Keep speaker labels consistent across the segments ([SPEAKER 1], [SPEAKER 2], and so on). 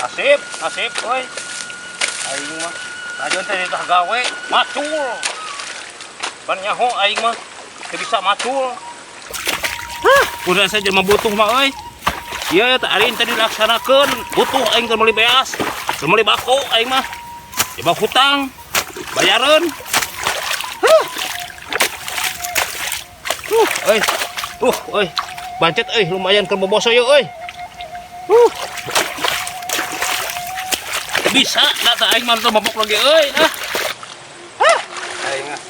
[SPEAKER 1] Asip euy. Aing mah ajeun teh tah gawe macul. Pan nyaho aing mah teu bisa macul. Udah saja mah butuh mah euy. Ieu teh arin teh dilaksanakeun, butuh aing teh meuli beas, teu meuli bako aing mah. Coba hutang, bayareun. Euy. Bancet euy, lumayan keur boboso yeuh euy. Bisa da teh aing mah teu mabok lagi euy. Aing mah.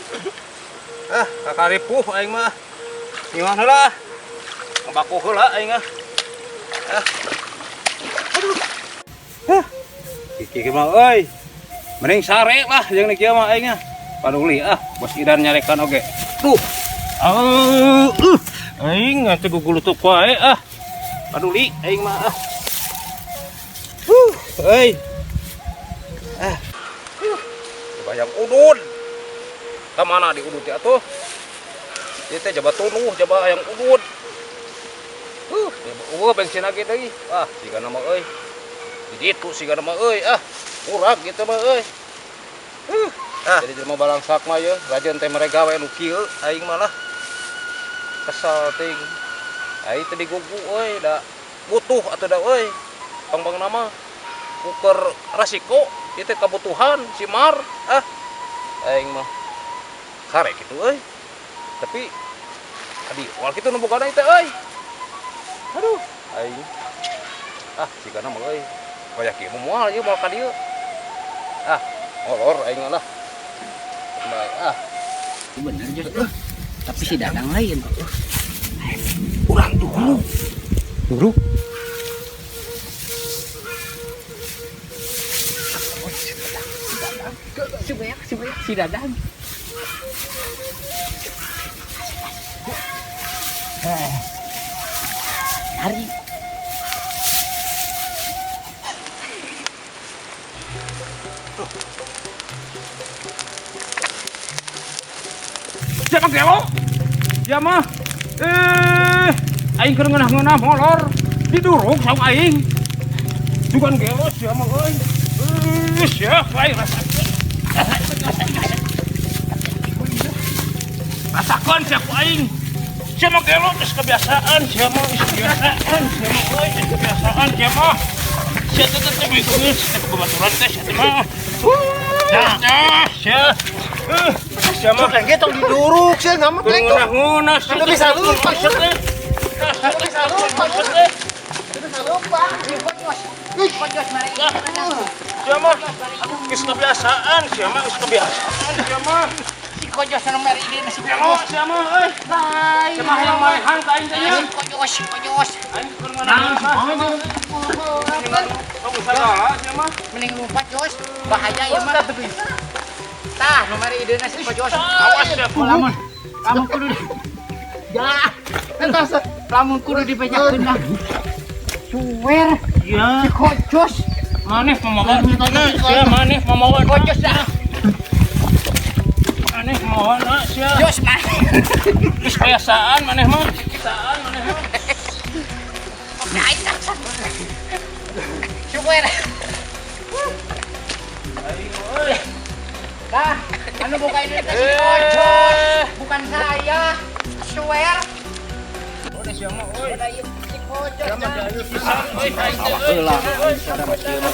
[SPEAKER 1] Kakaripuh aing mah. Ieuh heula. Ngabaku heula aing mah. Kiki mah euy. Mending sare lah jeung kieu mah aing mah. Paduli Bos Idan nyarekan oge. Aing teh gugulutuk wae Paduli aing mah euy. Bayang udud. Ka mana di udud teh atuh? Ieu teh jaba tunuh, jaba hayang udud. Bensin lagi deui. Sigana mah euy. Di ditu sigana mah euy urag gitu mah euy. Jadi jelema balangsak mah ye, rajeun teh mereka we nu kieu aing mah lah. Kesal ting. Ai teh digugu euy, da butuh atuh da euy. Pangbang nama ukur resiko ieu teh kebutuhan si Mar. Aing mah karek kitu euy. Tapi adi wal kitu nu bogana teh euy. Aduh, aing sigana mah euy. Kayak kieu moal ieu moal ka dieu. Molor aing lah. Baik
[SPEAKER 2] bener juga tapi si Dadang lain
[SPEAKER 1] kurang dulu
[SPEAKER 2] si Dadang hari
[SPEAKER 1] siapa gelo? Ya mah. Aing keur ngeunah-ngeunah molor. Diduruk saung aing. Jugan gelo sia mah euy. Sia bae rasakeun. Rasakeun sia ku aing. Sia mah gelo geus kebiasaan, sia mah geus kebiasaan, sia mah euy geus kebiasaan sia mah. Sia teh teh geus babaturan teh sia teh mah. Sia. Siapa lagi tong diduruk sih ngamak lagi tuh. Nguna sih. Tapi bisa lupa. Tapi bisa lupa. Tapi bisa lupa. Kojos mari. Siapa? Geus kebiasaan, siapa geus kebiasaan, siapa? Si kojos anu mari ieu masih belo, siapa euy? Lain. Siapa yang marehan ka aing teh nya? Kojos. Aing keur ngeunah. Kamu salah, siapa? Mending lupa, Jos. Bahaya ya mah. Tah, nomor ide nasi kojos. Awas ya, lamun kudu. Ya, entos lamun kudu dipejakeun dah. Suwer. Ya, kojos. Maneh pamawan tanya, sia maneh pamawan kojos dah. Maneh pamawan sia. Jos mah. Geus kebiasaan maneh mah, kebiasaan maneh mah. Naik tak. Suwer. Ayo. Nah, anu buka ini kasih kojos, bukan saya. Swear. Udah siapa? Oi. Udah ieu si kojos. Sama jayu pisan. Oi, heula. Sada masih mah.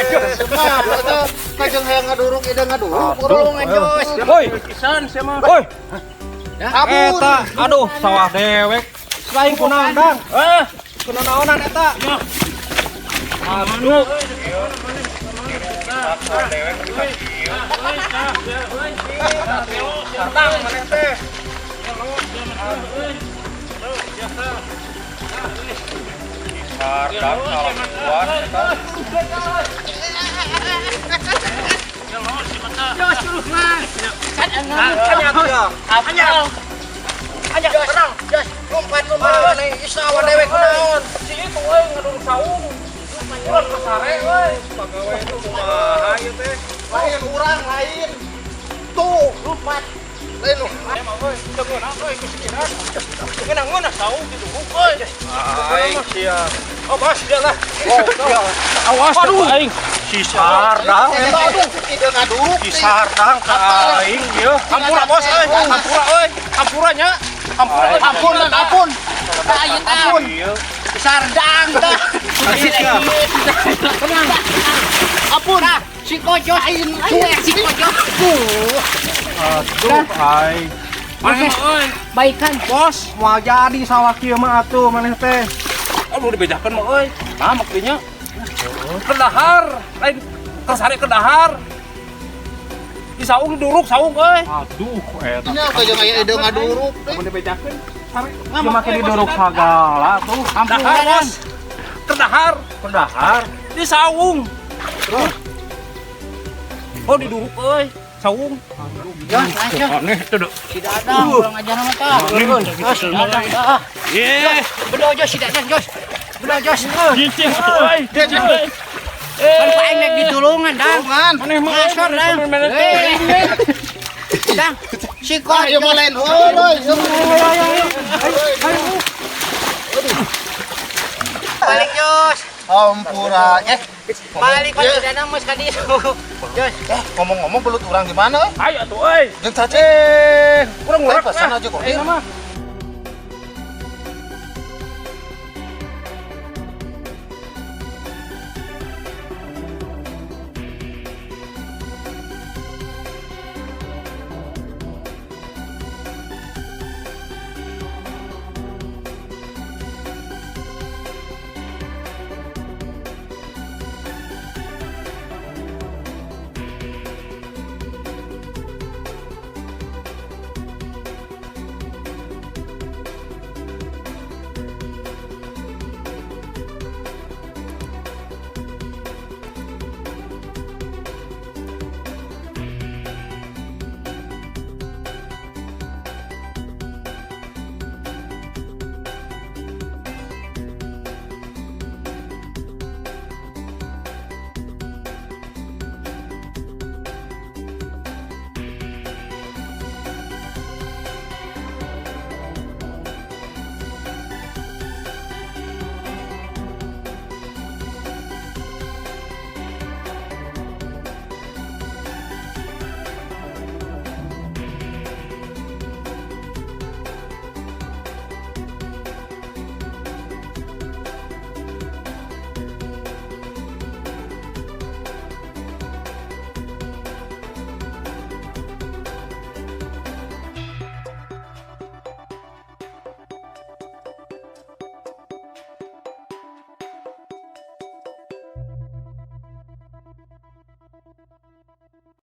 [SPEAKER 1] Aduh, semua atuh kajeng hayang ngaduruk ida ngaduruk. Urung ngajos. Oi, pisan sia mah. Oi. Eta, aduh, sawah dewek. Selain kunandang. Kunaonan eta. Aduh. Aja perang, Jos. Lompat nih, isawa dewek kunaon. Si itu euy ngadung saung. Urang kasare euy. Pagawe itu kumaha ieu teh? Lain urang lain. Tuh, lompat. Lain lu. Emang euy, teungeunna euy geus kieu. Ngeunah saung diduguk euy. Ai sia. Oh, bos, dia lah.
[SPEAKER 3] Awas aing. Si Sardang.
[SPEAKER 4] Aduh, ide ngaduk.
[SPEAKER 3] Si Sardang ka aing ieu.
[SPEAKER 1] Hampura, bos, euy. Hampura, euy. Hampuranya. Hampura, euy.
[SPEAKER 4] Ampun, Dan, ampun.
[SPEAKER 2] Ampun. Sardang dah. Ampun. Si Kojo ayeun cuek si Kojo.
[SPEAKER 3] Aduh aing.
[SPEAKER 2] Maneh baikan.
[SPEAKER 3] Bos, mau jadi sawah kieu mah atuh maneh teh.
[SPEAKER 1] Aduh, dibejakeun mah, euy. Nah, makanya. Kedahar, lain kesari kedahar. Di saung duruk saung, euy.
[SPEAKER 3] Aduh, eta.
[SPEAKER 4] Ini apa yang aya ide ngaduruk.
[SPEAKER 3] Mun dibejakeun, sare. Cuma make diduruk sagala tuh.
[SPEAKER 1] Kedahar, bos. Kedahar.
[SPEAKER 3] Kedahar.
[SPEAKER 1] Di saung. Oh, diduruk, euy. Saung.
[SPEAKER 2] Jos, ayo.
[SPEAKER 3] Aneh tuh, Dok.
[SPEAKER 2] Si Dadang kurang ajar nama tah. Jos, Dadang tah.
[SPEAKER 3] Ye.
[SPEAKER 2] Bedo Jos si Dadang Jos. Bedo Jos.
[SPEAKER 3] Cicing euy.
[SPEAKER 2] Kan paeng nek ditulungan, Dang.
[SPEAKER 4] Tulungan.
[SPEAKER 3] Aneh mah.
[SPEAKER 2] Ngasor, Dang. Dang. Si
[SPEAKER 4] Ayo
[SPEAKER 2] Kojo.
[SPEAKER 4] malain heuy.
[SPEAKER 2] Balik Jos.
[SPEAKER 4] Ampura.
[SPEAKER 2] Balik ka si Dadang mas ka ditu. Jos.
[SPEAKER 4] Ngomong-ngomong belut urang di mana euy?
[SPEAKER 3] Ayo atuh euy.
[SPEAKER 4] Jeung cacing.
[SPEAKER 3] Kurang
[SPEAKER 4] Ayo
[SPEAKER 3] ngurak
[SPEAKER 4] pesan aja kok.
[SPEAKER 3] Ayo mah.